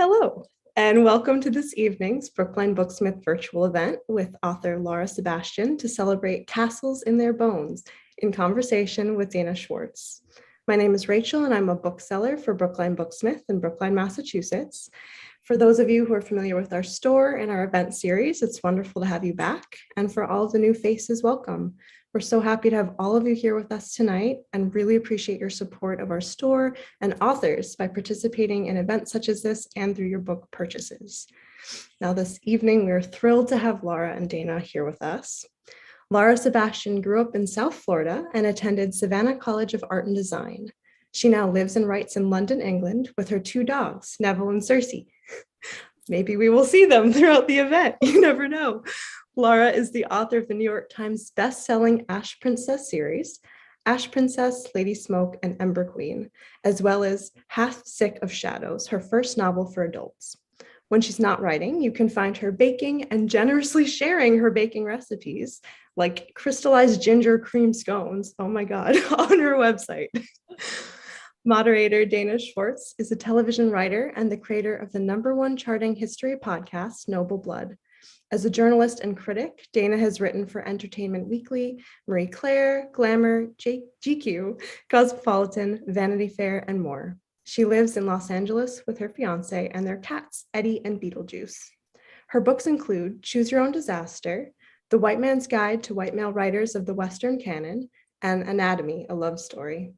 Hello, and welcome to this evening's Brookline Booksmith virtual event with author Lara Sebastian to celebrate Castles in Their Bones in conversation with Dana Schwartz. My name is Rachel, and I'm a bookseller for Brookline Booksmith in Brookline, Massachusetts. For those of you who are familiar with our store and our event series, it's wonderful to have you back. And for all of the new faces, welcome. We're so happy to have all of you here with us tonight and really appreciate your support of our store and authors by participating in events such as this and through your book purchases. Now, this evening, we're thrilled to have Lara and Dana here with us. Lara Sebastian grew up in South Florida and attended Savannah College of Art and Design. She now lives and writes in London, England with her two dogs, Neville and Cersei. Maybe we will see them throughout the event. You never know. Lara is the author of the New York Times best-selling Ash Princess series, Ash Princess, Lady Smoke, and Ember Queen, as well as Half Sick of Shadows, her first novel for adults. When she's not writing, you can find her baking and generously sharing her baking recipes, like crystallized ginger cream scones, oh my God, on her website. Moderator Dana Schwartz is a television writer and the creator of the #1 charting history podcast, Noble Blood. As a journalist and critic, Dana has written for Entertainment Weekly, Marie Claire, Glamour, GQ, Cosmopolitan, Vanity Fair, and more. She lives in Los Angeles with her fiance and their cats, Eddie and Beetlejuice. Her books include Choose Your Own Disaster, The White Man's Guide to White Male Writers of the Western Canon, and Anatomy, a Love Story.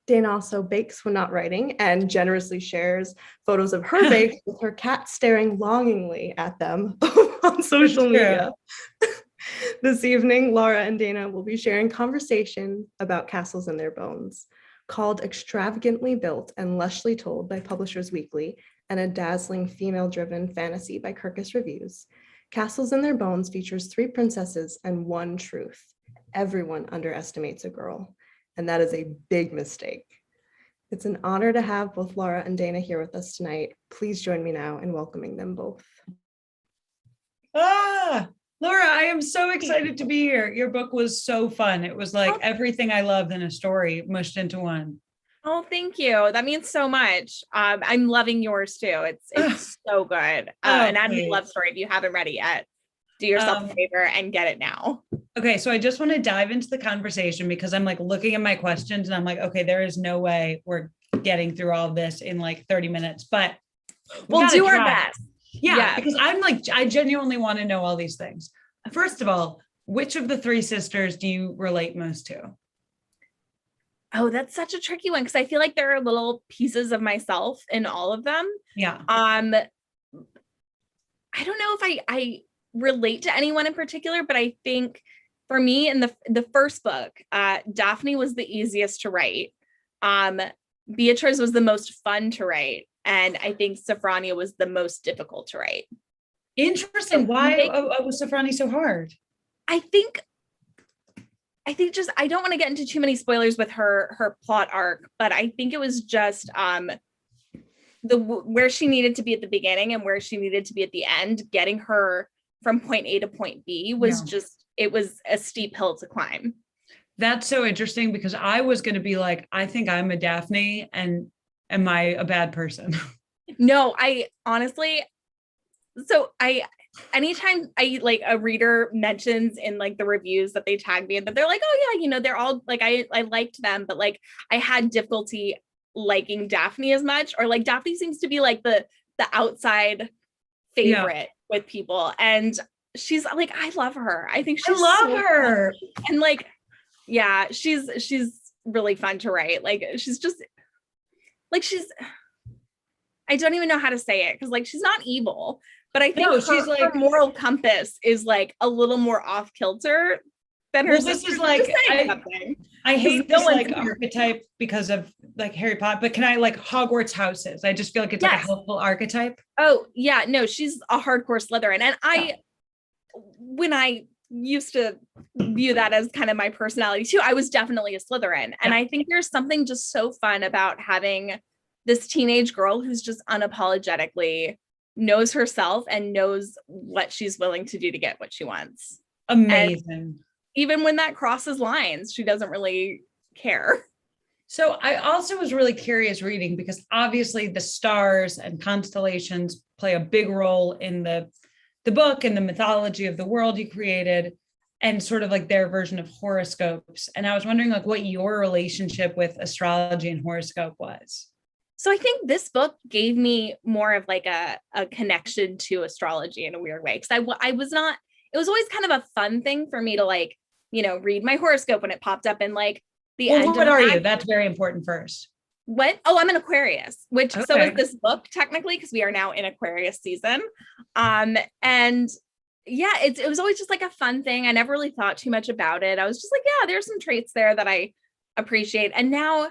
Dana also bakes when not writing and generously shares photos of her bakes with her cat staring longingly at them on social media. This evening, Lara and Dana will be sharing conversation about Castles in Their Bones, called extravagantly built and lushly told by Publishers Weekly and a dazzling female-driven fantasy by Kirkus Reviews. Castles in Their Bones features 3 princesses and one truth. Everyone underestimates a girl. And that is a big mistake. It's an honor to have both Lara and Dana here with us tonight. Please join me now in welcoming them both. Laura, I am so excited to be here. Your book was so fun. It was like everything I loved in a story mushed into one. Oh, thank you. That means so much. I'm loving yours too. It's so good. Anatomy Love Story, if you haven't read it yet, do yourself a favor and get it now. Okay, so I just want to dive into the conversation because I'm like looking at my questions and I'm like, okay, there is no way we're getting through all of this in like 30 minutes, but we'll do our best. Yeah, because I'm like, I genuinely want to know all these things. First of all, which of the 3 sisters do you relate most to? Oh, that's such a tricky one because I feel like there are little pieces of myself in all of them. Yeah. I don't know if I relate to anyone in particular, but I think for me in the first book, Daphne was the easiest to write. Beatrice was the most fun to write. And I think Sophronia was the most difficult to write. Interesting. Why was Sophronia so hard? I think just, I don't want to get into too many spoilers with her plot arc, but I think it was just where she needed to be at the beginning and where she needed to be at the end, getting her from point A to point B was just, it was a steep hill to climb. That's so interesting because I was going to be like, I think I'm a Daphne and am I a bad person? No, I honestly, anytime a reader mentions in like the reviews that they tag me and that they're like, oh yeah, they're all like, I liked them, but like I had difficulty liking Daphne as much, or like Daphne seems to be like the outside favorite with people, and she's like, I love her. I think she's her fun. And like, yeah, she's really fun to write. Like she's just like, I don't even know how to say it because like she's not evil, but I think her moral compass is like a little more off kilter than her sister. This is like I hate this like archetype because of like Harry Potter, but can I like Hogwarts houses? I just feel like it's like a helpful archetype. Oh yeah, no, she's a hardcore Slytherin, and when I used to view that as kind of my personality too, I was definitely a Slytherin, and I think there's something just so fun about having this teenage girl who's just unapologetically knows herself and knows what she's willing to do to get what she wants. Amazing. And even when that crosses lines, she doesn't really care. So I also was really curious reading because obviously the stars and constellations play a big role in the book and the mythology of the world you created and sort of like their version of horoscopes. And I was wondering like what your relationship with astrology and horoscope was. So I think this book gave me more of like a connection to astrology in a weird way. Because I was not, it was always kind of a fun thing for me to like, read my horoscope when it popped up in like the end. What are you? That's very important first. What? Oh, I'm an Aquarius, which Okay. so is this book technically, because we are now in Aquarius season. And yeah, it was always just like a fun thing. I never really thought too much about it. I was just like, yeah, there's some traits there that I appreciate. And now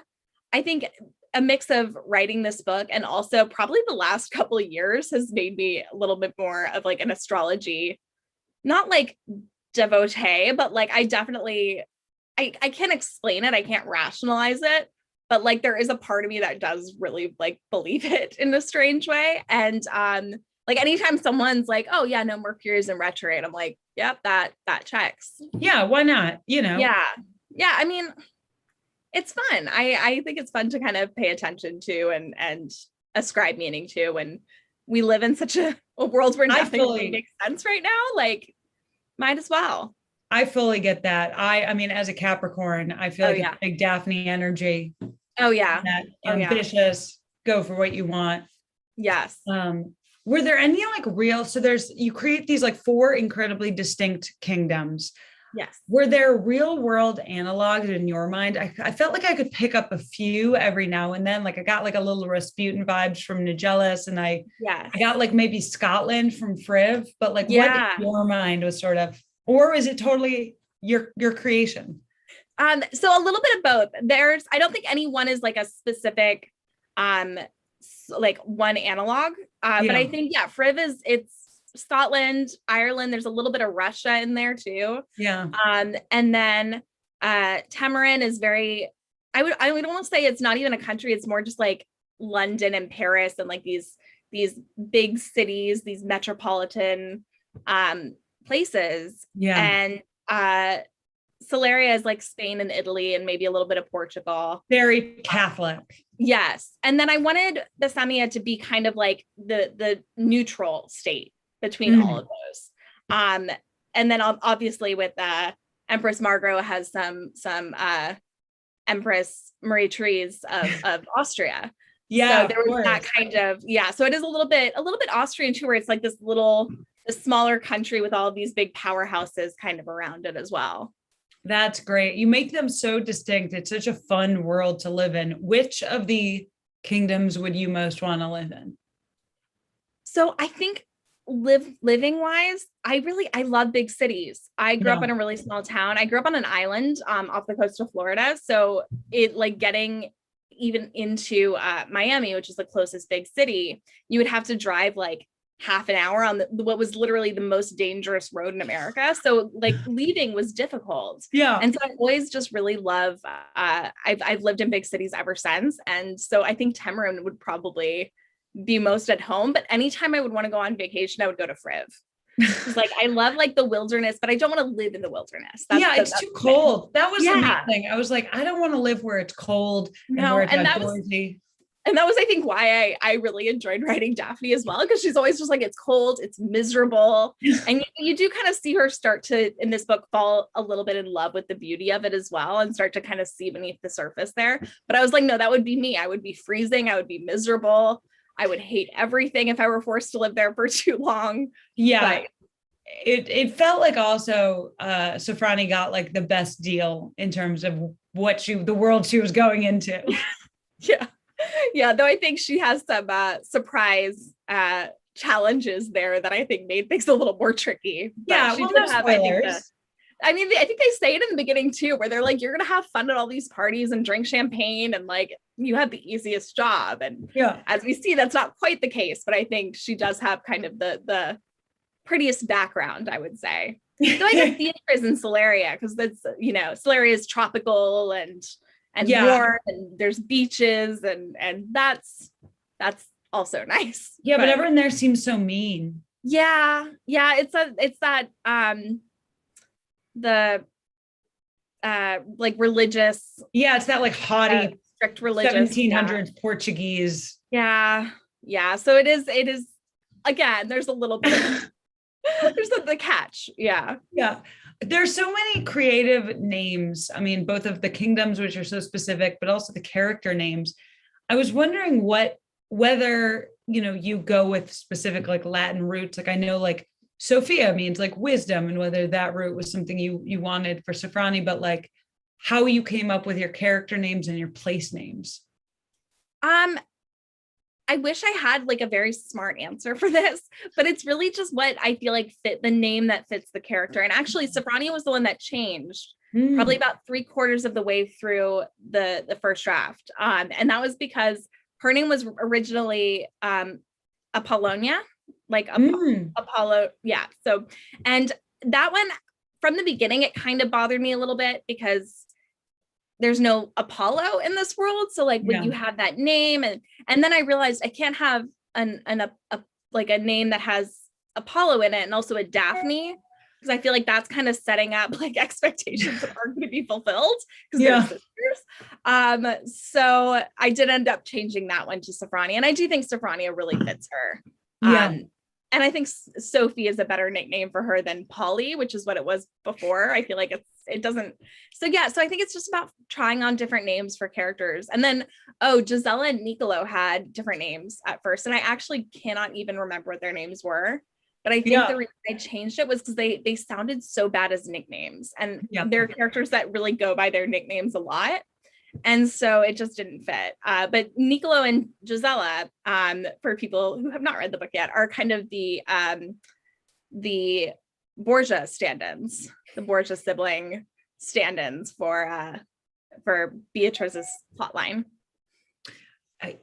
I think a mix of writing this book and also probably the last couple of years has made me a little bit more of like an astrology, not like devotee, but like I definitely, I can't explain it. I can't rationalize it, but like there is a part of me that does really like believe it in a strange way. And like anytime someone's like, oh yeah, no, Mercury is in retrograde, I'm like, yep, that checks. Yeah, why not? Yeah. I mean, it's fun. I think it's fun to kind of pay attention to and ascribe meaning to. And we live in such a world where nothing really makes sense right now. Like, might as well. I fully get that. I mean, as a Capricorn, I feel like it's big Daphne energy. Oh yeah. Ambitious, go for what you want. Yes. Were there any like you create these like 4 incredibly distinct kingdoms. Yes. Were there real world analogs in your mind? I felt like I could pick up a few every now and then. Like I got like a little Rasputin vibes from Nigellus, and I got like maybe Scotland from Friv, but like what in your mind was sort of, or is it totally your creation? So a little bit of both. I don't think any one is like a specific like one analog. But I think Friv it's Scotland, Ireland, there's a little bit of Russia in there too. Yeah. And then Tamarin is very, I would almost say it's not even a country, it's more just like London and Paris and like these big cities, these metropolitan places. Yeah. And Celeria is like Spain and Italy and maybe a little bit of Portugal. Very Catholic. Yes. And then I wanted the Samia to be kind of like the neutral state between all of those. And then obviously with Empress Margot has some Empress Marie Therese of Austria. Yeah. So there was that kind of, so it is a little bit Austrian too, where it's like this smaller country with all of these big powerhouses kind of around it as well. That's great. You make them so distinct. It's such a fun world to live in. Which of the kingdoms would you most want to live in? So I think living wise, I love big cities. I grew up in a really small town. I grew up on an island off the coast of Florida. So it like getting even into Miami, which is the closest big city, you would have to drive like half an hour on what was literally the most dangerous road in America. So like leaving was difficult. Yeah. And so I always just really love, I've lived in big cities ever since. And so I think Tamarin would probably be most at home, but anytime I would want to go on vacation, I would go to Friv. It's like, I love like the wilderness, but I don't want to live in the wilderness. It's too cold. That was the main thing. I was like, I don't want to live where it's cold and where it's outdoorsy. And that was, I think, why I really enjoyed writing Daphne as well, because she's always just like, it's cold, it's miserable. And you do kind of see her start to, in this book, fall a little bit in love with the beauty of it as well and start to kind of see beneath the surface there. But I was like, no, that would be me. I would be freezing. I would be miserable. I would hate everything if I were forced to live there for too long. Yeah. But it felt like also Safrani got like the best deal in terms of the world she was going into. Yeah, though I think she has some surprise challenges there that I think made things a little more tricky. But she did have, I think they say it in the beginning too, where they're like, you're gonna have fun at all these parties and drink champagne and like you have the easiest job. And as we see, that's not quite the case, but I think she does have kind of the prettiest background, I would say. So I think the interest in Celeria, because that's, Celeria is tropical and warm, and there's beaches and that's also nice. Yeah, but everyone there seems so mean. Yeah, it's that the like religious. Yeah, it's that like haughty strict religious 1700s Portuguese. Yeah. So it is again, there's a little bit of there's the catch. Yeah. There's so many creative names. I mean, both of the kingdoms, which are so specific, but also the character names. I was wondering whether, you go with specific like Latin roots. Like I know like Sophia means like wisdom, and whether that root was something you wanted for Sofrani, but like how you came up with your character names and your place names. I wish I had like a very smart answer for this, but it's really just what I feel like fit the name that fits the character. And actually, Sofrani was the one that changed probably about 3/4 of the way through the first draft. And that was because her name was originally Apollonia, like Apollo. Yeah. So, and that one from the beginning, it kind of bothered me a little bit because there's no Apollo in this world. So like when you have that name and then I realized I can't have a name that has Apollo in it and also a Daphne, because I feel like that's kind of setting up like expectations that aren't going to be fulfilled because they're sisters. So I did end up changing that one to Sofrania, and I do think Sofrania really fits her. And I think Sophie is a better nickname for her than Polly, which is what it was before. I feel like it doesn't. So I think it's just about trying on different names for characters. And then, Gisela and Niccolo had different names at first. And I actually cannot even remember what their names were. But I think the reason I changed it was because they sounded so bad as nicknames. And they're characters that really go by their nicknames a lot. And so it just didn't fit. But Niccolo and Gisela, for people who have not read the book yet, are kind of the Borgia stand-ins, the Borgia sibling stand-ins for Beatrice's plotline.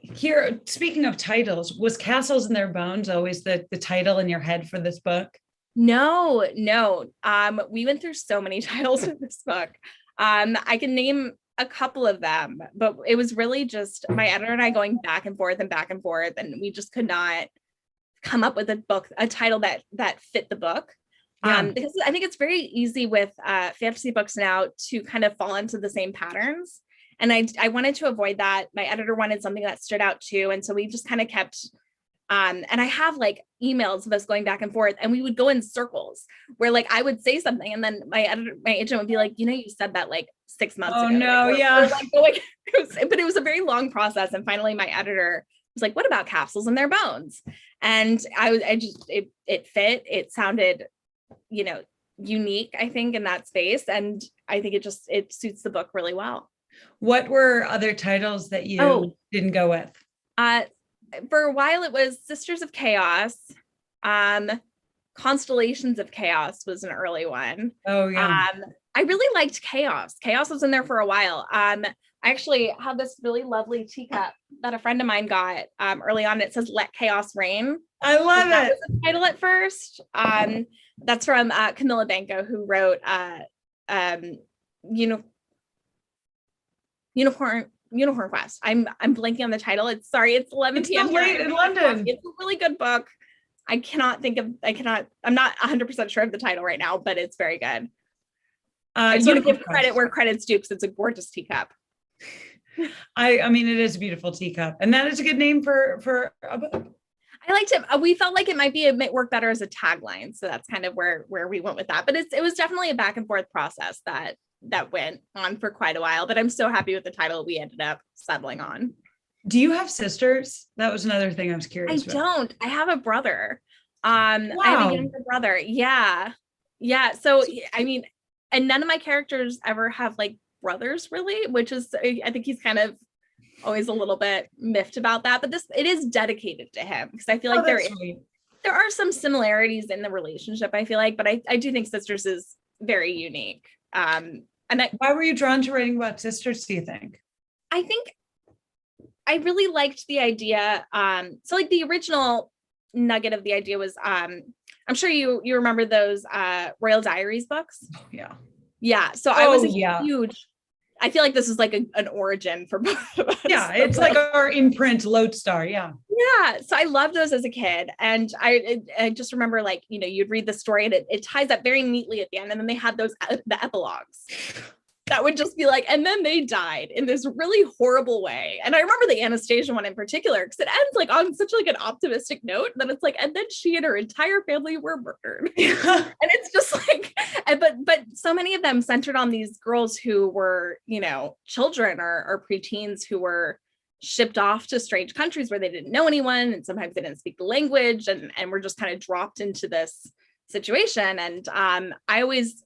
Here, speaking of titles, was Castles in Their Bones always the title in your head for this book? No. We went through so many titles in this book. I can name a couple of them, but it was really just my editor and I going back and forth, and we just could not come up with a title that fit the book. Because I think it's very easy with fantasy books now to kind of fall into the same patterns. And I wanted to avoid that. My editor wanted something that stood out too. And so we just kind of kept, and I have like emails of us going back and forth, and we would go in circles where like I would say something and then my agent would be like, you said that like 6 months ago. Oh no, but it was a very long process. And finally my editor was like, what about Castles in Their Bones? And it fit, it sounded, unique, I think, in that space. And I think it suits the book really well. What were other titles that you didn't go with? For a while it was Sisters of Chaos. Constellations of Chaos was an early one. Oh yeah. I really liked Chaos. Chaos was in there for a while. I actually have this really lovely teacup that a friend of mine got early on. It says "Let Chaos Reign." I love that it. was the title at first. That's from Camilla Banco, who wrote Unicorn Quest. I'm blanking on the title. It's 11 p.m. late in London. It's a really good book. I'm not 100% sure of the title right now, but it's very good. I just want to give credit where credit's due because it's a gorgeous teacup. I mean, it is a beautiful teacup, and that is a good name for a book. I liked it. We felt like it might work better as a tagline, so that's kind of where we went with that. But it was definitely a back and forth process that went on for quite a while. But I'm so happy with the title we ended up settling on. Do you have sisters? That was another thing I was curious about. Don't. I have a brother. I have a younger brother. Yeah. So I mean, and none of my characters ever have like brothers really, which is, I think he's kind of always a little bit miffed about that, but it is dedicated to him because I feel like there are some similarities in the relationship, I feel like, but I do think Sisters is very unique. Why were you drawn to writing about sisters, do you think? I think I really liked the idea. So like the original nugget of the idea was, I'm sure you remember those Royal Diaries books. Oh, yeah. Yeah. So I was huge. I feel like this is like an origin for both of us. Yeah, it's like our imprint lodestar. Yeah. Yeah. So I loved those as a kid. And I just remember like, you'd read the story and it ties up very neatly at the end. And then they had the epilogues. that would just be like, and then they died in this really horrible way. And I remember the Anastasia one in particular, because it ends like on such like an optimistic note that it's like, and then she and her entire family were murdered. And it's just like, but so many of them centered on these girls who were, you know, children or preteens who were shipped off to strange countries where they didn't know anyone, and sometimes they didn't speak the language, and were just kind of dropped into this situation. And I always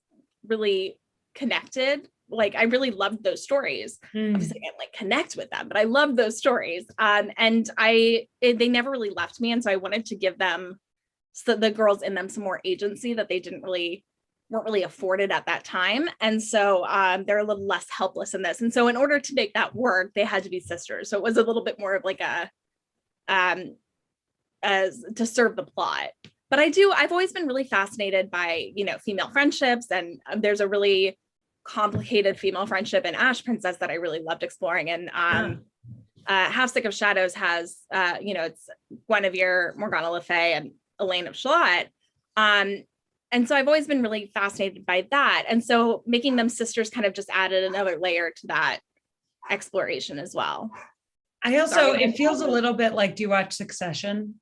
really connected. Like, I really loved those stories. Obviously, I can't like connect with them, but I loved those stories. And they never really left me. And so I wanted to give them, so the girls in them, some more agency that they weren't really afforded at that time. And so they're a little less helpless in this. And so in order to make that work, they had to be sisters. So it was a little bit more of like as to serve the plot. But I've always been really fascinated by, you know, female friendships. And there's a really complicated female friendship in Ash Princess that I really loved exploring. And Half Sick of Shadows has, you know, it's Guinevere, Morgana Le Fay, and Elaine of Shalott. And so I've always been really fascinated by that. And so making them sisters kind of just added another layer to that exploration as well. It feels a little bit like, do you watch Succession?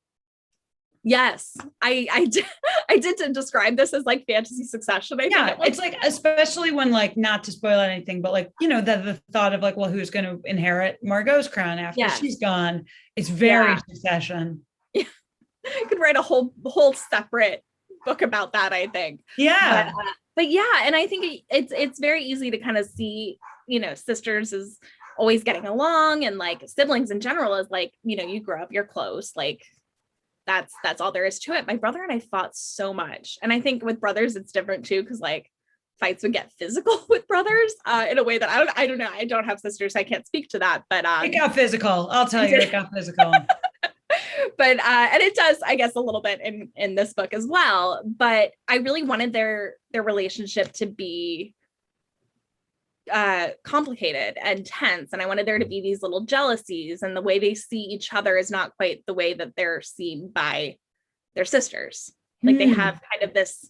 Yes, I did to describe this as like fantasy Succession. It's like, especially when, like, not to spoil anything, but like, you know, the thought of like, well, who's going to inherit Margot's crown after she's gone? It's very Succession. Yeah, I could write a whole separate book about that, I think. Yeah, but yeah, and I think it's very easy to kind of see, you know, sisters as always getting along, and like siblings in general is like, you know, you grow up, you're close, like. That's all there is to it. My brother and I fought so much. And I think with brothers, it's different too, because like fights would get physical with brothers in a way that I don't know. I don't have sisters, so I can't speak to that. But it got physical. I'll tell you, it got physical. But and it does, I guess, a little bit in this book as well. But I really wanted their relationship to be complicated and tense, and I wanted there to be these little jealousies, and the way they see each other is not quite the way that they're seen by their sisters. Like they have kind of this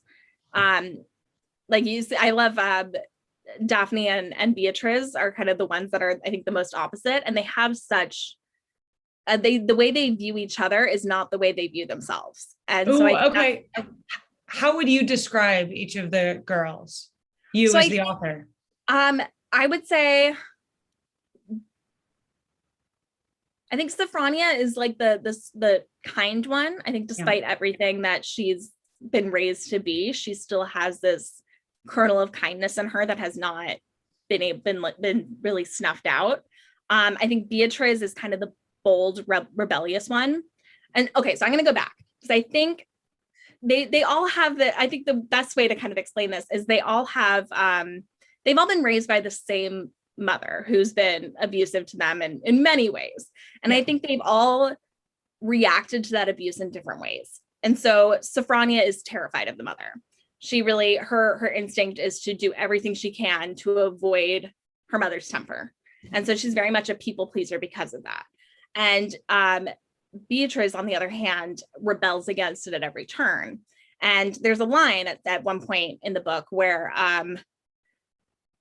like you see, I love Daphne and Beatrice are kind of the ones that are, I think, the most opposite, and they have such the way they view each other is not the way they view themselves. And how would you describe each of the girls, as the author? I would say, I think Sophronia is like the kind one. I think despite everything that she's been raised to be, she still has this kernel of kindness in her that has not been really snuffed out. I think Beatrice is kind of the bold, rebellious one. And okay, so I'm going to go back, because I think they all have I think the best way to kind of explain this is they all have, they've all been raised by the same mother who's been abusive to them in many ways. And I think they've all reacted to that abuse in different ways. And so Sophronia is terrified of the mother. She really, her instinct is to do everything she can to avoid her mother's temper. And so she's very much a people pleaser because of that. And Beatrice, on the other hand, rebels against it at every turn. And there's a line at one point in the book where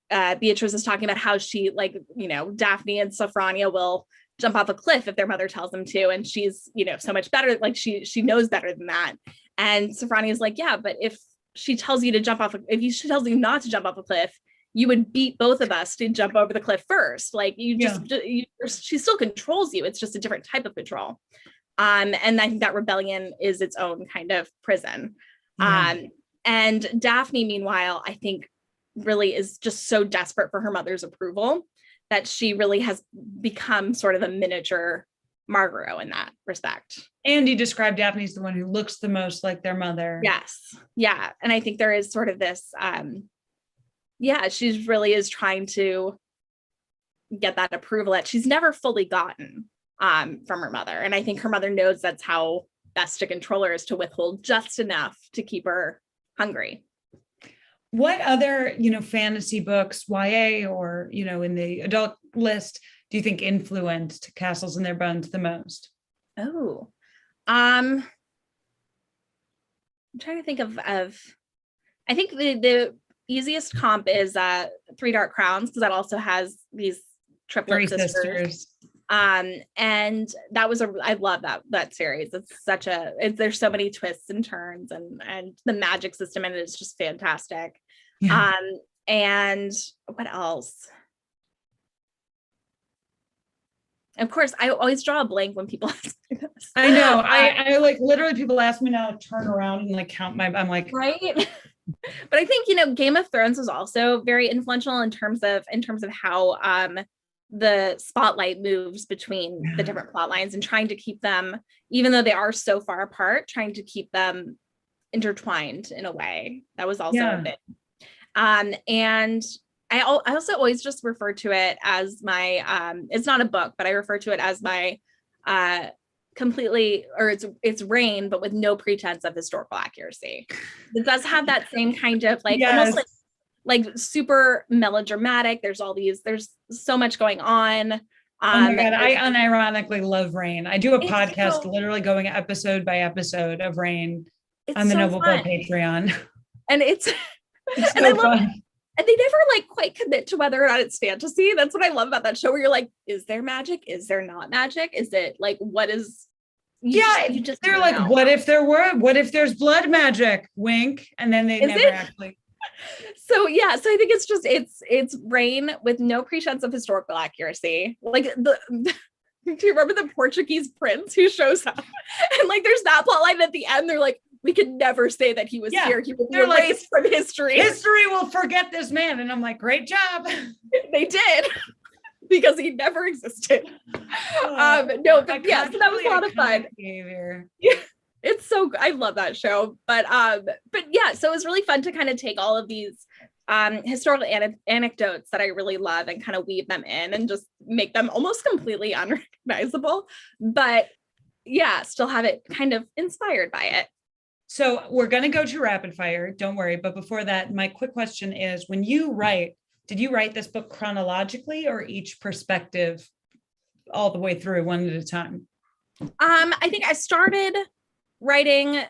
Beatrice is talking about how she, like, you know, Daphne and Sophronia will jump off a cliff if their mother tells them to, and she's, you know, so much better, like she knows better than that. And Sophronia is like, yeah, but if she tells you to jump off, she tells you not to jump off a cliff, you would beat both of us to jump over the cliff first. Like she still controls you. It's just a different type of control. And I think that rebellion is its own kind of prison. And Daphne, meanwhile, I think really is just so desperate for her mother's approval that she really has become sort of a miniature Margaret in that respect. And you described Daphne as the one who looks the most like their mother. Yes. Yeah. And I think there is sort of this, she really is trying to get that approval that she's never fully gotten from her mother. And I think her mother knows that's how best to control her, is to withhold just enough to keep her hungry. What other, fantasy books, YA or, in the adult list, do you think influenced Castles in Their Bones the most? Oh, I'm trying to think of I think the easiest comp is Three Dark Crowns, because that also has these triplet sisters. And that was I love that series. It's there's so many twists and turns, and the magic system in it is just fantastic. Yeah. And what else? Of course, I always draw a blank when people ask me this. I know. I like literally people ask me now to turn around and like count I'm like, right. But I think, Game of Thrones was also very influential in terms of how the spotlight moves between the different plot lines, and trying to keep them, even though they are so far apart, trying to keep them intertwined in a way. That was also a bit. And I also always just refer to it as my it's not a book, but I refer to it as my completely, or it's Rain, but with no pretense of historical accuracy. It does have that same kind of almost like super melodramatic. There's so much going on. Oh my God, I unironically love Rain. I do a podcast literally going episode by episode of Rain on the Noble Book Patreon. And it's so fun. And they never quite commit to whether or not it's fantasy. That's what I love about that show, where you're like, is there magic? Is there not magic? Is it what is? You just they're like, know. What if there's blood magic? Wink. And then they never actually. So I think it's Rain with no pretense of historical accuracy. Do you remember the Portuguese prince who shows up? And there's that plot line at the end. They're like, we could never say that he was here. He would be erased from history. History will forget this man. And I'm like, great job. They did. Because he never existed. So that was a lot of fun. Behavior. Yeah, it's so I love that show. But so it was really fun to kind of take all of these historical anecdotes that I really love and kind of weave them in and just make them almost completely unrecognizable. But still have it kind of inspired by it. So we're going to go to rapid fire. Don't worry. But before that, my quick question is, when you write, did you write this book chronologically or each perspective all the way through one at a time? I think I started writing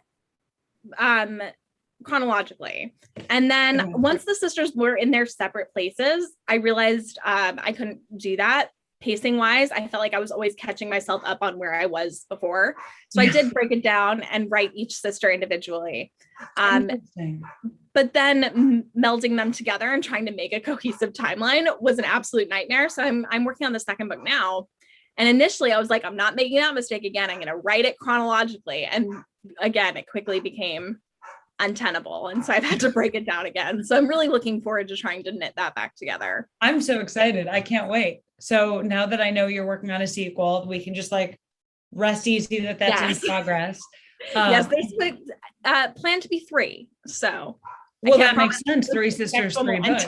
chronologically. And then once the sisters were in their separate places, I realized I couldn't do that. Pacing wise, I felt like I was always catching myself up on where I was before. So I did break it down and write each sister individually. But then melding them together and trying to make a cohesive timeline was an absolute nightmare. So I'm working on the second book now. And initially I was like, I'm not making that mistake again. I'm going to write it chronologically. And again, it quickly became untenable. And so I've had to break it down again. So I'm really looking forward to trying to knit that back together. I'm so excited. I can't wait. So now that I know you're working on a sequel, we can just rest easy that's in progress. Yes, they plan to be 3. So that makes sense. 3 sisters, 3 books.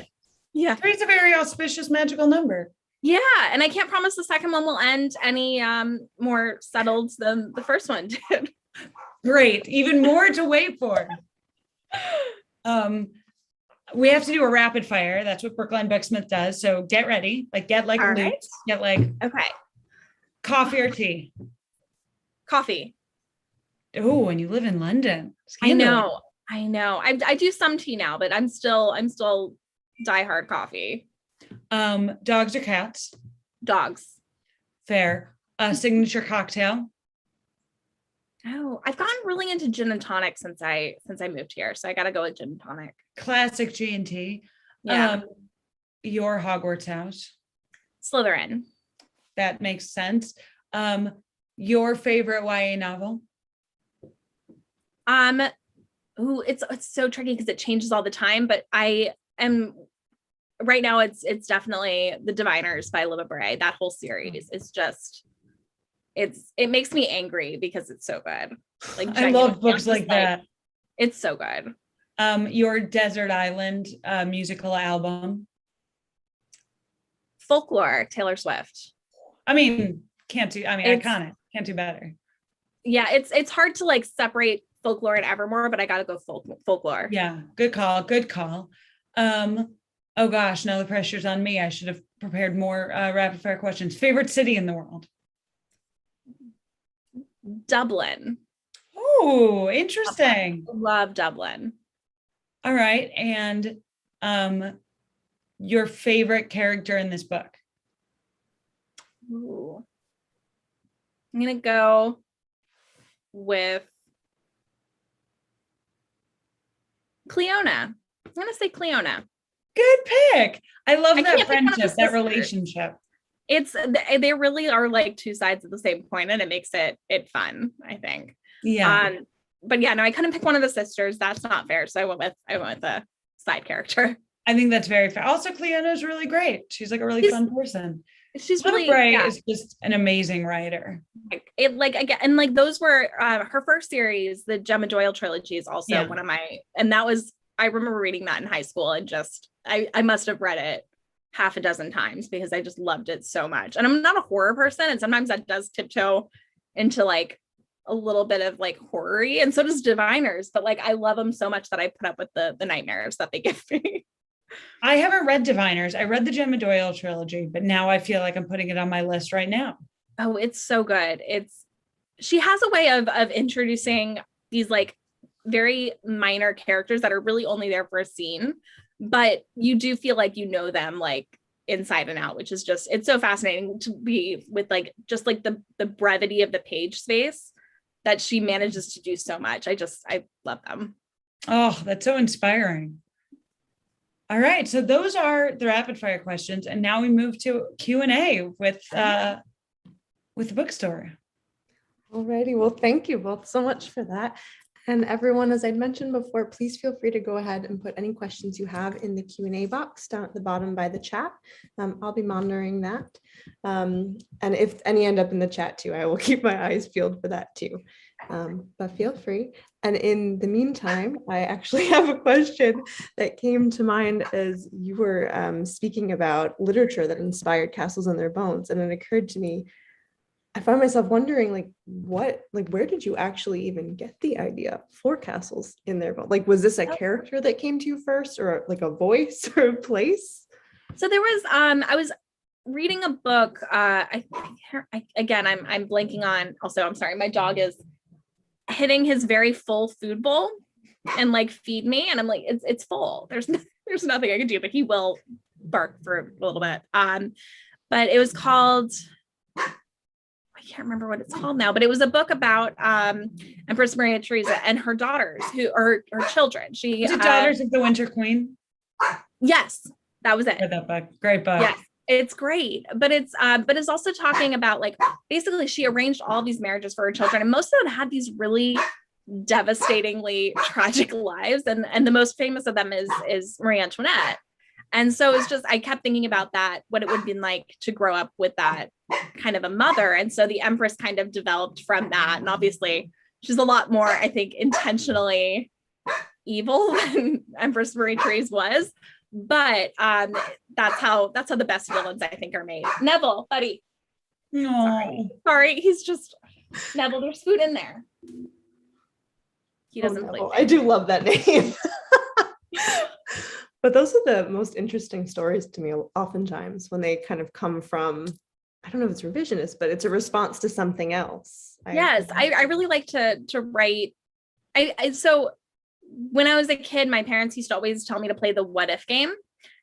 Yeah. 3 is a very auspicious magical number. Yeah. And I can't promise the second one will end any more settled than the first one did. Great. Even more to wait for. We have to do a rapid fire. That's what Brookline Booksmith does. So get ready. Get loose. Get okay. Coffee or tea? Coffee. Oh, and you live in London. I know. I do some tea now, but I'm still diehard coffee. Dogs or cats? Dogs. Fair. Signature cocktail? Oh, I've gotten really into gin and tonic since I moved here. So I got to go with gin and tonic. Classic G&T. Yeah. Your Hogwarts house? Slytherin. That makes sense. Your favorite YA novel? It's so tricky because it changes all the time, but I am right now it's definitely The Diviners by Libba Bray. That whole series is just it makes me angry because it's so good. I love books like that. It's so good. Your Desert Island musical album? Folklore, Taylor Swift. Iconic. Can't do better. Yeah, it's hard to separate Folklore and Evermore, but I gotta go Folklore. Yeah, good call. Oh gosh, now the pressure's on me. I should have prepared more rapid fire questions. Favorite city in the world? Dublin. Oh, interesting. Love Dublin. All right. And your favorite character in this book? Ooh. I'm gonna go with Cleona. I'm gonna say Cleona. Good pick. I love I that can't pick one of the friendship, that sisters. relationship. They really are like two sides of the same coin, and it makes it fun, I think. Yeah. But yeah, no, I couldn't pick one of the sisters. That's not fair. So I went with a side character. I think that's very fair. Also, Cleona is really great. She's like a really fun person. She's Lana really Bray yeah. is just an amazing writer. It like again, and like those were her first series, the Gemma Doyle trilogy is also one of my, and that was, I remember reading that in high school and just I must have read it half a dozen times because I just loved it so much. And I'm not a horror person, and sometimes that does tiptoe into like a little bit of like horror-y, and so does Diviners, but like I love them so much that I put up with the nightmares that they give me. I haven't read Diviners. I read the Gemma Doyle trilogy, but now I feel like I'm putting it on my list right now. Oh, it's so good. She has a way of introducing these like very minor characters that are really only there for a scene, but you do feel like you know them like inside and out, which is just, it's so fascinating to be with like just like the brevity of the page space that she manages to do so much. I love them. Oh, that's so inspiring. All right, so those are the rapid fire questions, and now we move to Q&A with the bookstore. Alrighty, well, thank you both so much for that. And everyone, as I mentioned before, please feel free to go ahead and put any questions you have in the Q&A box down at the bottom by the chat. I'll be monitoring that. And if any end up in the chat too, I will keep my eyes peeled for that too. But feel free. And in the meantime, I actually have a question that came to mind as you were speaking about literature that inspired castles in their bones. And it occurred to me, I found myself wondering, where did you actually even get the idea for castles in their bones? Like, was this a character that came to you first, or like a voice or a place? So there was, I was reading a book. I'm blanking on. Also, I'm sorry, my dog is hitting his very full food bowl and like feed me, and I'm like, it's full. There's nothing I can do, but he will bark for a little bit. But it was called, I can't remember what it's called now, but it was a book about Empress Maria Theresa and her daughters, who are her children. She was it Daughters of the Winter Queen? Yes, that was it. I read that book. Great book. Yes, it's great, but it's also talking about like basically she arranged all these marriages for her children, and most of them had these really devastatingly tragic lives, and the most famous of them is Marie Antoinette. And so it's just, I kept thinking about that, what it would have been like to grow up with that kind of a mother. And so the Empress kind of developed from that. And obviously she's a lot more, I think, intentionally evil than Empress Marie Therese was. But that's how the best villains, I think, are made. Neville, buddy. No. Sorry. He's just, Neville, there's food in there. He doesn't play. I do love that name. But those are the most interesting stories to me oftentimes, when they kind of come from, I don't know if it's revisionist, but it's a response to something else. Yes, I really like to write. So when I was a kid, my parents used to always tell me to play the what if game.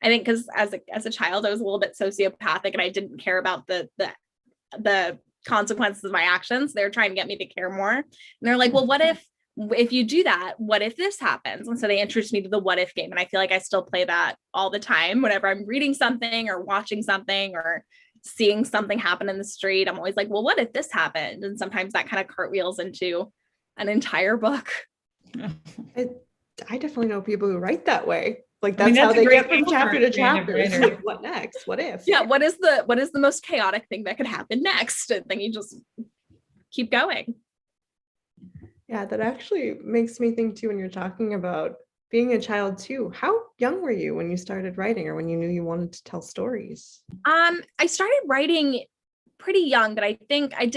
I think because as a child, I was a little bit sociopathic and I didn't care about the consequences of my actions. They were trying to get me to care more. And they're like, well, what if you do that, what if this happens? And so they introduced me to the what if game. And I feel like I still play that all the time. Whenever I'm reading something or watching something or seeing something happen in the street, I'm always like, well, what if this happened? And sometimes that kind of cartwheels into an entire book. I definitely know people who write that way. Like that's how they get from chapter to chapter. It's like, what next? What if? Yeah. What is the most chaotic thing that could happen next? And then you just keep going. Yeah, that actually makes me think too, when you're talking about being a child too, how young were you when you started writing, or when you knew you wanted to tell stories? I started writing pretty young, but I think I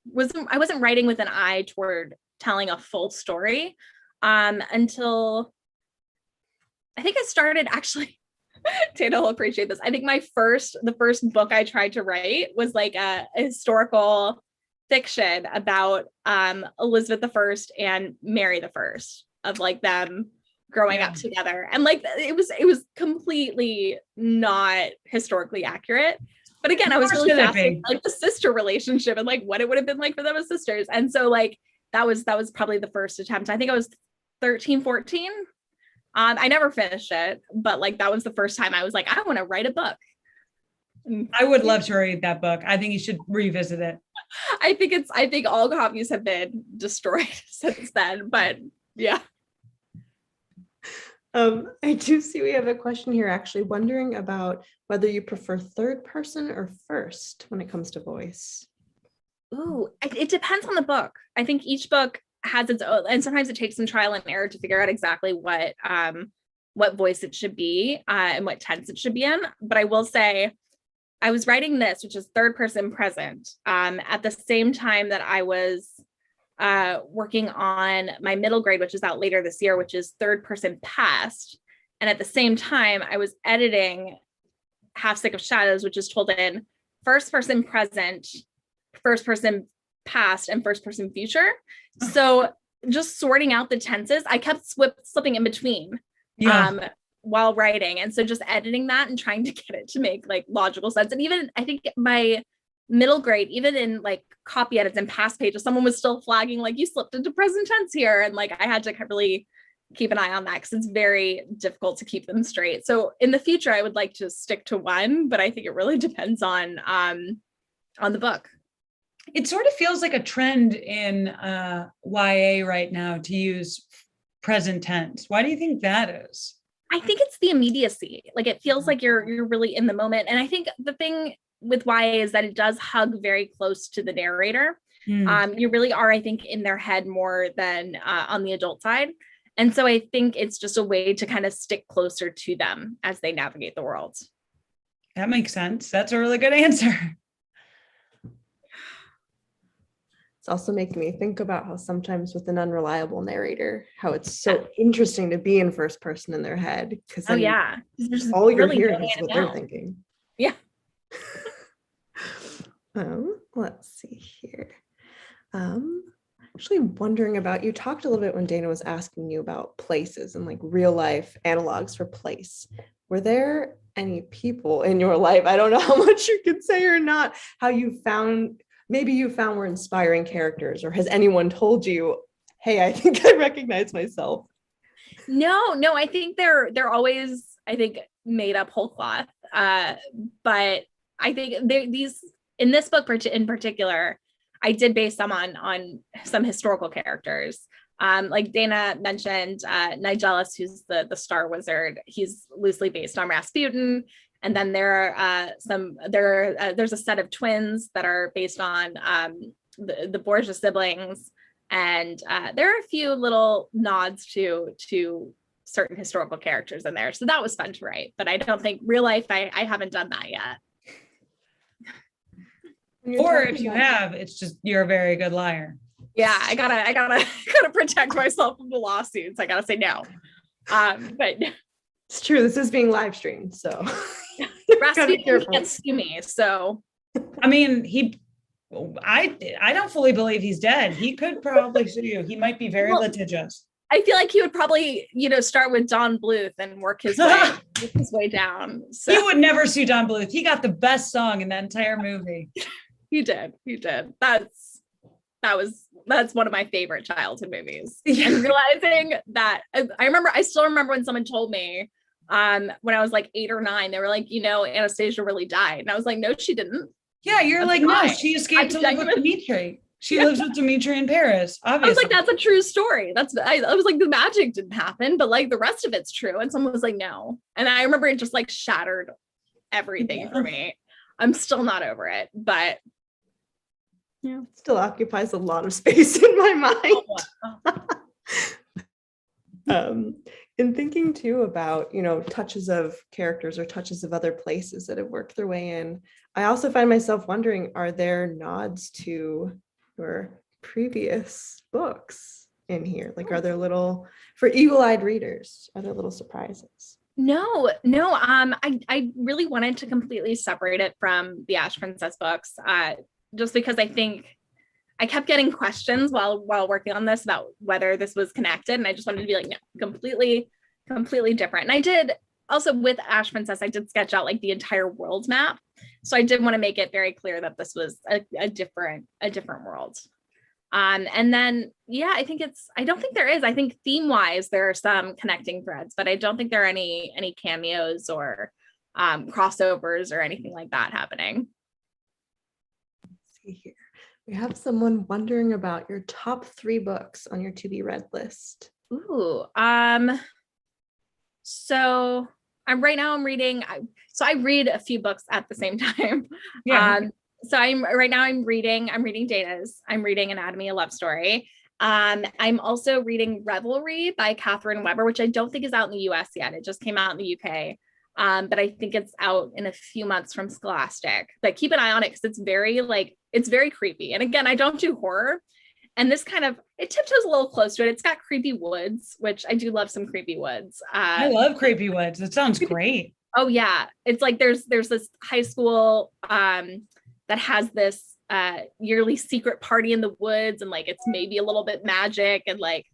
wasn't writing with an eye toward telling a full story until I think I started actually. Dana will appreciate this. I think the first book I tried to write was like a historical fiction about Elizabeth I and Mary I, of like them growing up together. And like it was completely not historically accurate. But again, I was really fascinated by like the sister relationship and like what it would have been like for them as sisters. And so like that was probably the first attempt. I think I was 13, 14. I never finished it, but like that was the first time I was like, I want to write a book. I would love to read that book. I think you should revisit it. I think all copies have been destroyed since then, but yeah. I do see we have a question here actually wondering about whether you prefer third person or first when it comes to voice. Ooh, it depends on the book. I think each book has its own, and sometimes it takes some trial and error to figure out exactly what voice it should be and what tense it should be in. But I will say, I was writing this, which is third person present, at the same time that I was working on my middle grade, which is out later this year, which is third person past. And at the same time, I was editing Half Sick of Shadows, which is told in first person present, first person past, and first person future. So just sorting out the tenses, I kept slipping in between while writing. And so just editing that and trying to get it to make like logical sense. And even I think my middle grade, even in like copy edits and past pages, someone was still flagging like you slipped into present tense here. And like I had to really keep an eye on that because it's very difficult to keep them straight. So in the future, I would like to stick to one, but I think it really depends on the book. It sort of feels like a trend in YA right now to use present tense. Why do you think that is? I think it's the immediacy. Like it feels like you're really in the moment. And I think the thing with YA is that it does hug very close to the narrator. You really are, I think, in their head more than on the adult side. And so I think it's just a way to kind of stick closer to them as they navigate the world. That makes sense. That's a really good answer. It's also making me think about how sometimes with an unreliable narrator, how it's so interesting to be in first person in their head. Because all you're hearing is what they're thinking. Yeah. Let's see here. Actually wondering about, you talked a little bit when Dana was asking you about places and like real life analogs for place. Were there any people in your life, I don't know how much you can say or not, how you found were inspiring characters, or has anyone told you, hey, I think I recognize myself? No, I think they're always, I think, made up whole cloth. But I think these in this book in particular, I did base them on some historical characters. Like Dana mentioned, Nigellus, who's the Star Wizard, he's loosely based on Rasputin. And then there's a set of twins that are based on the Borgia siblings. And there are a few little nods to certain historical characters in there. So that was fun to write, but I don't think real life, I haven't done that yet. Or if you have, it's just, you're a very good liar. Yeah, I gotta protect myself from the lawsuits. I gotta say no. But it's true. This is being live streamed, so Rasputin can't sue me. So I mean, I don't fully believe he's dead. He could probably sue you. He might be very litigious. I feel like he would probably, start with Don Bluth and work his way down. So. He would never sue Don Bluth. He got the best song in that entire movie. He did. That's one of my favorite childhood movies. Yeah. And realizing that, I still remember when someone told me when I was like 8 or 9, they were like, Anastasia really died. And I was like, no, she didn't. Yeah, you're like, no, she escaped to live with Dimitri. She lives with Dimitri in Paris, obviously. I was like, that's a true story. I was like, the magic didn't happen, but like the rest of it's true. And someone was like, no. And I remember it just like shattered everything for me. I'm still not over it, but it still occupies a lot of space in my mind. In thinking too about, touches of characters or touches of other places that have worked their way in, I also find myself wondering, are there nods to your previous books in here? Like, are there for eagle-eyed readers, are there little surprises? No. I really wanted to completely separate it from the Ash Princess books, just because I think I kept getting questions while working on this about whether this was connected. And I just wanted to be like, no, completely completely different. And I did also with Ash Princess, I did sketch out like the entire world map. So I did want to make it very clear that this was a different world. And then, yeah, I don't think there is, I think theme wise, there are some connecting threads, but I don't think there are any cameos or crossovers or anything like that happening. Let's see here. We have someone wondering about your top 3 books on your to be read list. Ooh, so I'm reading, I read a few books at the same time. Yeah. So I'm reading Dana's, I'm reading Anatomy, a Love Story. I'm also reading Revelry by Catherine Weber, which I don't think is out in the US yet. It just came out in the UK. But I think it's out in a few months from Scholastic, but keep an eye on it because it's very creepy. And again, I don't do horror. And this it tiptoes a little close to it. It's got creepy woods, which I do love some creepy woods. I love creepy woods. It sounds great. Oh yeah. It's like there's this high school that has this yearly secret party in the woods, and like it's maybe a little bit magic, and like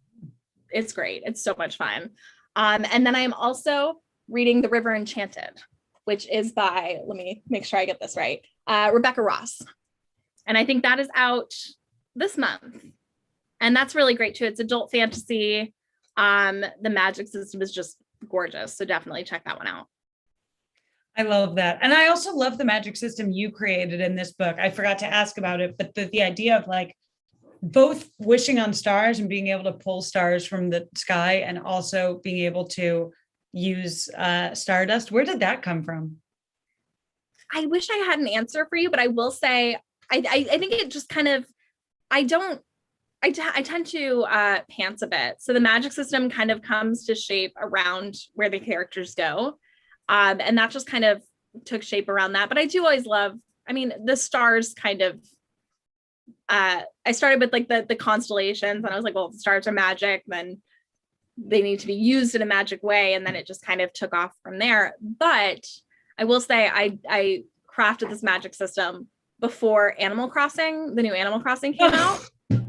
it's great. It's so much fun. And then I'm also reading The River Enchanted, which is by, let me make sure I get this right, Rebecca Ross. And I think that is out this month. And that's really great too. It's adult fantasy. The magic system is just gorgeous. So definitely check that one out. I love that. And I also love the magic system you created in this book. I forgot to ask about it, but the idea of like both wishing on stars and being able to pull stars from the sky, and also being able to use stardust. Where did that come from? I wish I had an answer for you, but I will say, I think it just kind of, I tend to pants a bit. So the magic system kind of comes to shape around where the characters go. And that just kind of took shape around that. But I do always love, the stars kind of, I started with like the constellations, and I was like, well, if the stars are magic, then they need to be used in a magic way. And then it just kind of took off from there. But I will say I crafted this magic system before Animal Crossing, the new Animal Crossing came out.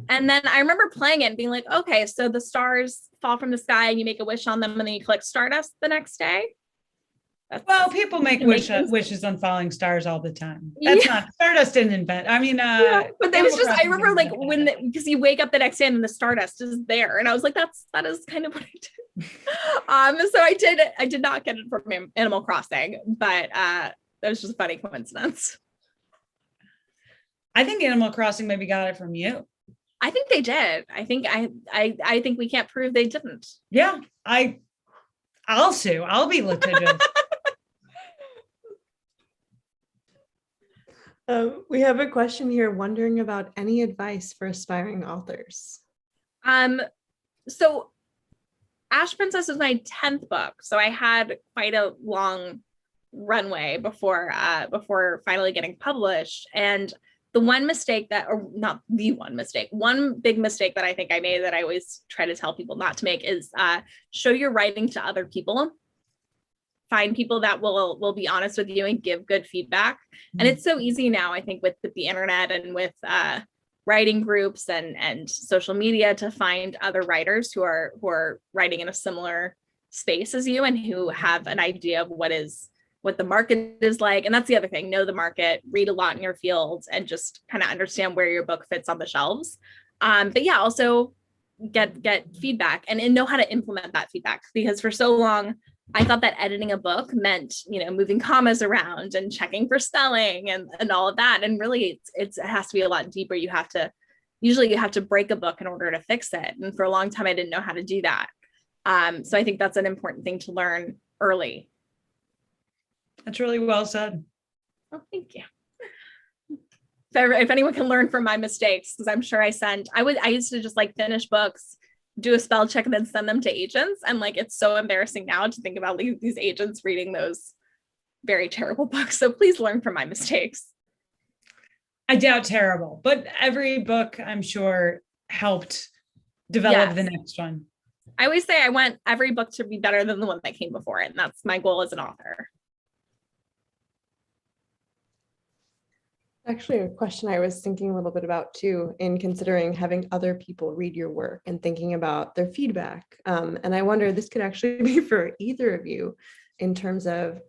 And then I remember playing it and being like, okay, so the stars fall from the sky and you make a wish on them, and then you collect stardust the next day. Well, people make wishes on falling stars all the time. That's not, Stardust didn't invent. But it was just, I remember like because you wake up the next day and the stardust is there, and I was like, that is kind of what I did. So I did not get it from Animal Crossing, but that was just a funny coincidence. I think Animal Crossing maybe got it from you. I think they did. I think we can't prove they didn't. Yeah, I'll sue. I'll be litigious. We have a question here wondering about any advice for aspiring authors. So Ash Princess was my 10th book. So I had quite a long runway before finally getting published. And the one mistake one big mistake that I think I made, that I always try to tell people not to make, is show your writing to other people. Find people that will be honest with you and give good feedback. And it's so easy now, I think, with the internet and with writing groups and social media, to find other writers who are writing in a similar space as you, and who have an idea of what the market is like. And that's the other thing, know the market, read a lot in your field, and just kind of understand where your book fits on the shelves. But yeah, also get feedback and know how to implement that feedback, because for so long I thought that editing a book meant, moving commas around and checking for spelling and all of that. And really it has to be a lot deeper. You have to break a book in order to fix it. And for a long time, I didn't know how to do that. So I think that's an important thing to learn early. That's really well said. Oh, thank you. If anyone can learn from my mistakes, because I'm sure I used to just like finish books, do a spell check, and then send them to agents. And like, it's so embarrassing now to think about these agents reading those very terrible books. So please learn from my mistakes. I doubt terrible, but every book, I'm sure, helped develop the next one. I always say I want every book to be better than the one that came before it. And that's my goal as an author. Actually, a question I was thinking a little bit about too, in considering having other people read your work and thinking about their feedback. And I wonder, this could actually be for either of you in terms of,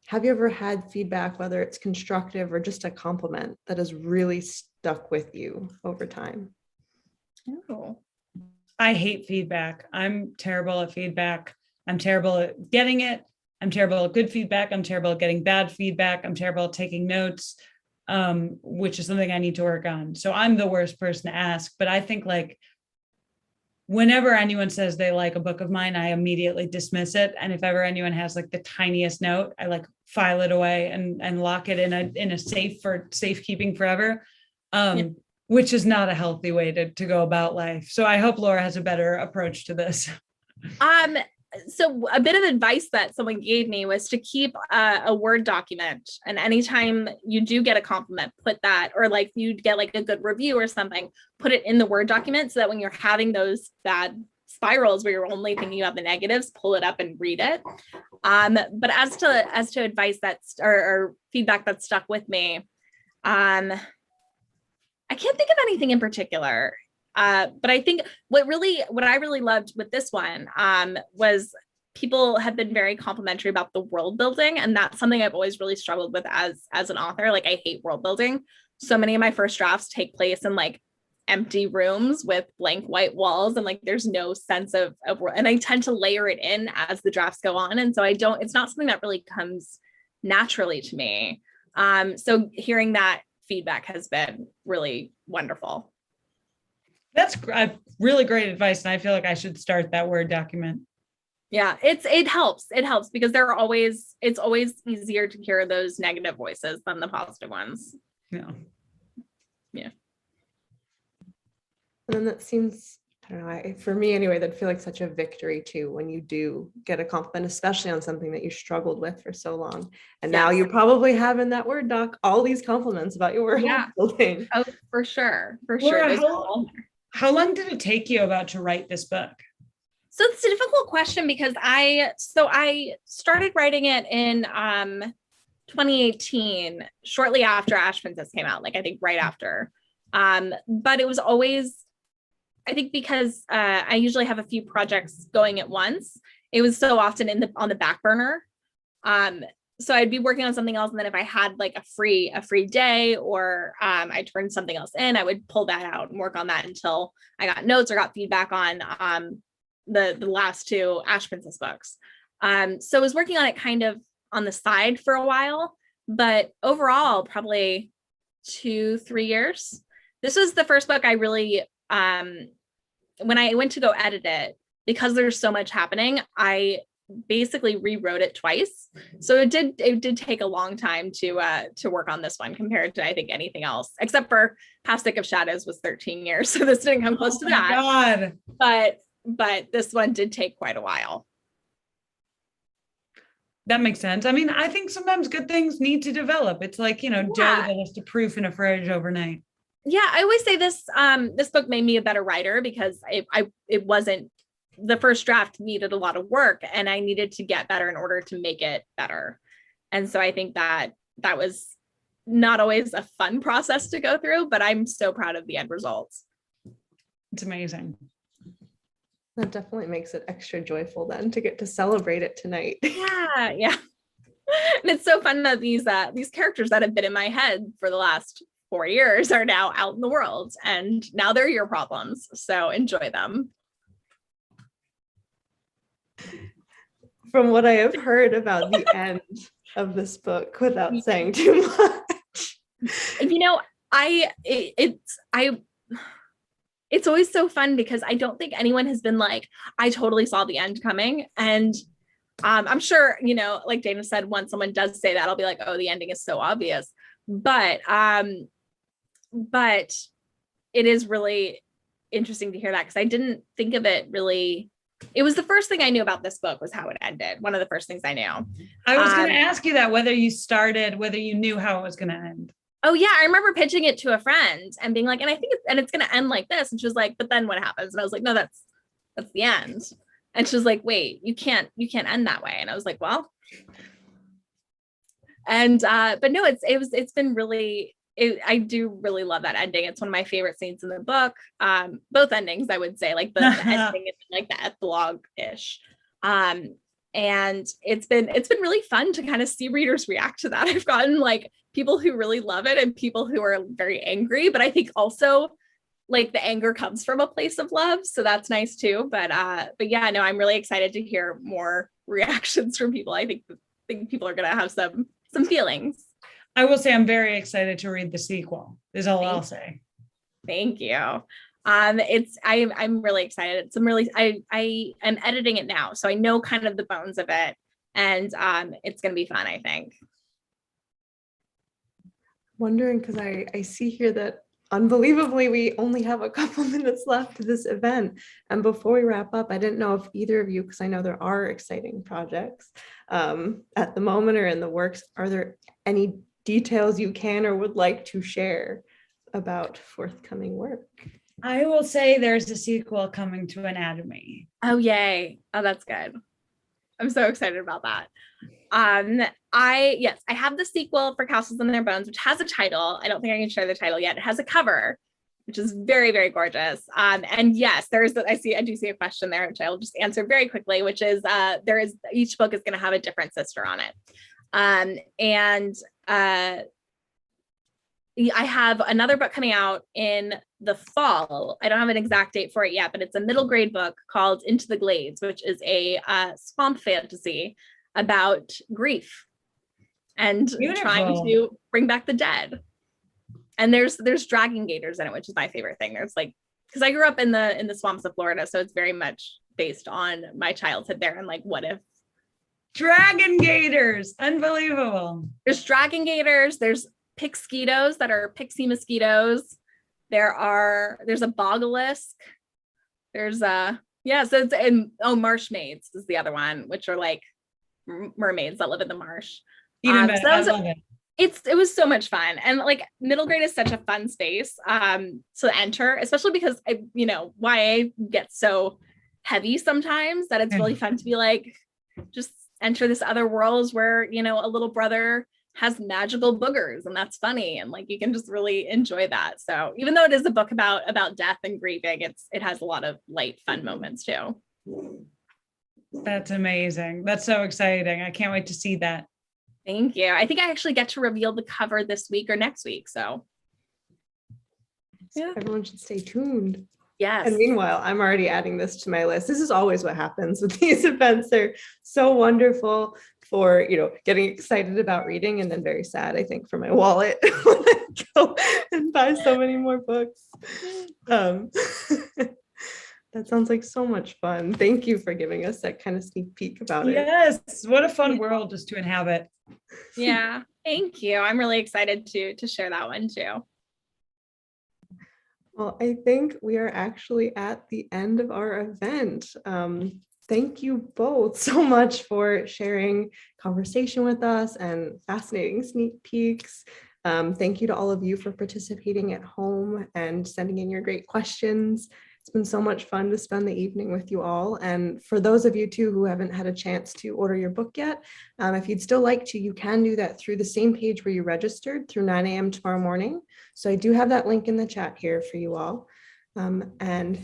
have you ever had feedback, whether it's constructive or just a compliment, that has really stuck with you over time? Oh. I hate feedback. I'm terrible at feedback. I'm terrible at getting it. I'm terrible at good feedback. I'm terrible at getting bad feedback. I'm terrible at taking notes, which is something I need to work on. So I'm the worst person to ask, but I think like whenever anyone says they like a book of mine, I immediately dismiss it. And if ever anyone has like the tiniest note, I like file it away and lock it in a safe for safekeeping forever. Which is not a healthy way to go about life. So I hope Laura has a better approach to this. So a bit of advice that someone gave me was to keep a Word document. And anytime you do get a compliment, put that, or like you get like a good review or something, put it in the Word document so that when you're having those bad spirals where you're only thinking about the negatives, pull it up and read it. But as to advice or feedback that stuck with me, I can't think of anything in particular. But I think what I really loved with this one was people have been very complimentary about the world building. And that's something I've always really struggled with as an author. Like I hate world building. So many of my first drafts take place in like empty rooms with blank white walls. And like, there's no sense of and I tend to layer it in as the drafts go on. And so it's not something that really comes naturally to me. So hearing that feedback has been really wonderful. That's really great advice. And I feel like I should start that Word document. Yeah, it helps. It helps because it's always easier to hear those negative voices than the positive ones. Yeah. Yeah. And then that seems, I don't know, for me anyway, that'd feel like such a victory too, when you do get a compliment, especially on something that you struggled with for so long. And now you probably have in that Word doc all these compliments about your world building. Oh, for sure. Laura, how long did it take you to write this book? So it's a difficult question because I started writing it in 2018, shortly after Ash Princess came out, like I think right after. But it was always, I think because I usually have a few projects going at once, it was so often on the back burner. So I'd be working on something else, and then if I had like a free day, or I turned something else in, I would pull that out and work on that until I got notes or got feedback on the last two Ash Princess books. So I was working on it kind of on the side for a while, but overall probably 2-3 years. This was the first book I really when I went to go edit it, because there's so much happening, I basically rewrote it twice. So it did take a long time to work on this one compared to I think anything else, except for Half Stick of Shadows was 13 years. So this didn't come close to that. God. But this one did take quite a while. That makes sense. I mean, I think sometimes good things need to develop. It's like, Joe with a list of proof in a fridge overnight. Yeah, I always say this book made me a better writer because it wasn't, the first draft needed a lot of work and I needed to get better in order to make it better. And so I think that was not always a fun process to go through, but I'm so proud of the end results. It's amazing. That definitely makes it extra joyful then to get to celebrate it tonight. Yeah. And it's so fun that these characters that have been in my head for the last 4 years are now out in the world, and now they're your problems. So enjoy them. From what I have heard about the end of this book, without saying too much, it's always so fun because I don't think anyone has been like, I totally saw the end coming. And I'm sure, like Dana said, once someone does say that, I'll be like, oh, the ending is so obvious. But it is really interesting to hear that, because I didn't think of it really. It was the first thing I knew about this book was how it ended. One of the first things I knew. I was going to ask you that, whether you knew how it was going to end. Oh yeah. I remember pitching it to a friend and being like, and I think it's going to end like this. And she was like, but then what happens? And I was like, no, that's the end. And she was like, wait, you can't end that way. And I was like, well, and, but no, it's been really I do really love that ending. It's one of my favorite scenes in the book. Both endings, I would say, like the ending and like the epilogue-ish. And it's been really fun to kind of see readers react to that. I've gotten like people who really love it and people who are very angry, but I think also like the anger comes from a place of love, so that's nice too. But yeah, no, I'm really excited to hear more reactions from people. I think people are gonna have some feelings. I will say I'm very excited to read the sequel, is all I'll say. Thank you. I'm really excited. I am editing it now, so I know kind of the bones of it, and it's gonna be fun, I think. Wondering, because I see here that unbelievably we only have a couple minutes left to this event, and before we wrap up, I didn't know if either of you, because I know there are exciting projects at the moment or in the works, are there any details you can or would like to share about forthcoming work? I will say there's a sequel coming to Anatomy. Oh, yay. Oh, that's good. I'm so excited about that. I have the sequel for Castles in Their Bones, which has a title. I don't think I can share the title yet. It has a cover, which is very, very gorgeous. And yes, I do see a question there, which I'll just answer very quickly, which is each book is going to have a different sister on it. I have another book coming out in the fall. I don't have an exact date for it yet, but it's a middle grade book called Into the Glades, which is a swamp fantasy about grief and trying to bring back the dead. And there's dragon gators in it, which is my favorite thing. There's like, because I grew up in the swamps of Florida, so it's very much based on my childhood there and like what if. Dragon gators, unbelievable. There's dragon gators, there's pixsquitos that are pixie mosquitoes. There's a bogalisk. There's marsh maids is the other one, which are like mermaids that live in the marsh. I love it. It was so much fun, and like middle grade is such a fun space to enter, especially because YA gets so heavy sometimes that it's really fun to be like just enter this other world where a little brother has magical boogers, and that's funny, and like you can just really enjoy that. So even though it is a book about death and grieving, it has a lot of light fun moments too. That's amazing. That's so exciting. I can't wait to see that. Thank you. I think I actually get to reveal the cover this week or next week, so yeah, everyone should stay tuned. Yes. And meanwhile, I'm already adding this to my list. This is always what happens with these events. They're so wonderful for, getting excited about reading, and then very sad, I think, for my wallet when I go and buy so many more books. That sounds like so much fun. Thank you for giving us that kind of sneak peek about it. Yes, what a fun world just to inhabit. Yeah, thank you. I'm really excited to share that one too. Well, I think we are actually at the end of our event. Thank you both so much for sharing conversation with us and fascinating sneak peeks. Thank you to all of you for participating at home and sending in your great questions. It's been so much fun to spend the evening with you all. And for those of you too who haven't had a chance to order your book yet, if you'd still like to, you can do that through the same page where you registered through 9 a.m. tomorrow morning. So I do have that link in the chat here for you all. And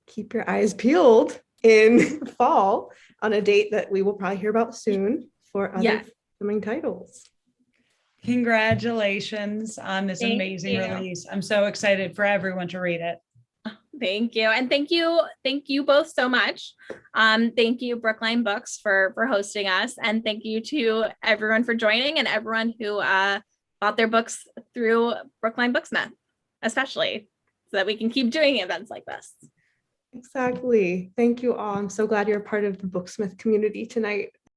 keep your eyes peeled in fall on a date that we will probably hear about soon for other coming titles. Congratulations on this amazing release. I'm so excited for everyone to read it. Thank you. And thank you both so much. Thank you, Brookline Books, for hosting us. And thank you to everyone for joining and everyone who bought their books through Brookline Booksmith, especially, so that we can keep doing events like this. Exactly. Thank you all. I'm so glad you're a part of the Booksmith community tonight.